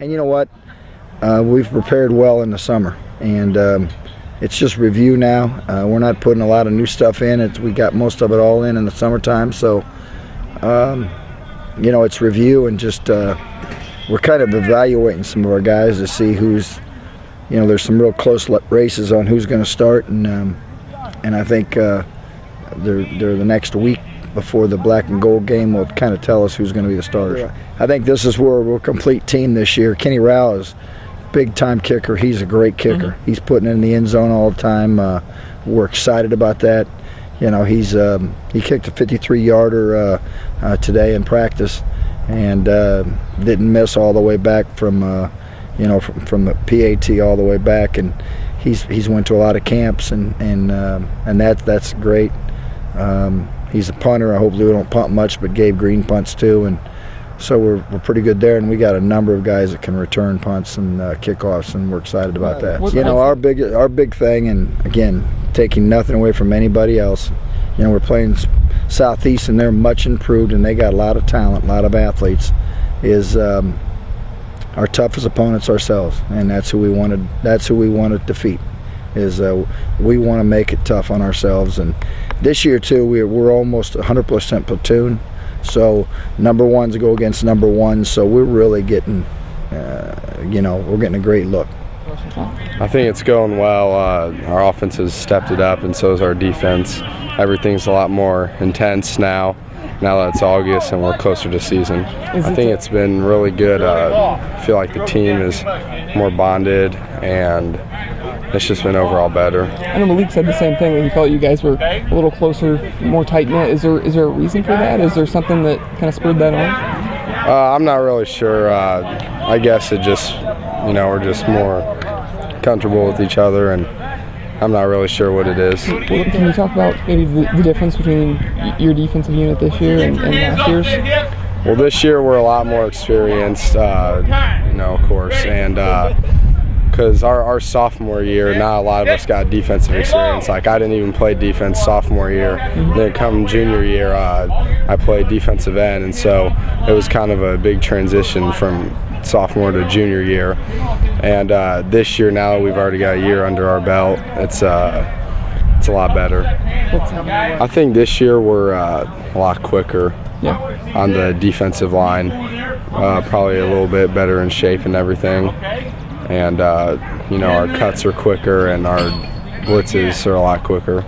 And you know what? We've prepared well in the summer, and it's just review now. We're not putting a lot of new stuff in. We got most of it all in the summertime, so you know, it's review and just we're kind of evaluating some of our guys to see who's, you know, there's some real close races on who's going to start, and I think they're the next week before the black and gold game will kind of tell us who's going to be the starters. I think this is where we're a complete team this year. Kenny Rao is big time kicker. He's a great kicker. He's putting it in the end zone all the time. We're excited about that. You know, he kicked a 53-yarder today in practice, and didn't miss all the way back from you know, from the PAT all the way back, and he's went to a lot of camps, and that's great. He's a punter. I hope we don't punt much, but Gabe Green punts too, and so we're pretty good there, and we got a number of guys that can return punts and kickoffs, and we're excited about that. You know, our big thing, and again, taking nothing away from anybody else, you know, we're playing Southeast, and they're much improved, and they got a lot of talent, a lot of athletes. Is our toughest opponents ourselves, and that's who we want to defeat. Is we want to make it tough on ourselves, and this year too we're almost 100% platoon. So number ones go against number ones, so we're really getting, you know, we're getting a great look. I think it's going well. Our offense has stepped it up, and so has our defense. Everything's a lot more intense now that it's August and we're closer to season. I think it's been really good. I feel like the team is more bonded, and it's just been overall better. I know Malik said the same thing, that he felt you guys were a little closer, more tight-knit. Is there a reason for that? Is there something that kind of spurred that on? I'm not really sure. I guess it just, you know, we're just more comfortable with each other, and I'm not really sure what it is. Can you talk about maybe the difference between your defensive unit this year and last year's? Well, this year we're a lot more experienced, you know, of course, and because our sophomore year, not a lot of us got defensive experience. Like, I didn't even play defense sophomore year. Then come junior year, I played defensive end, and so it was kind of a big transition from sophomore to junior year. And this year, now that we've already got a year under our belt, it's a lot better. I think this year we're a lot quicker on the defensive line, probably a little bit better in shape and everything. And you know, our cuts are quicker, and our blitzes are a lot quicker.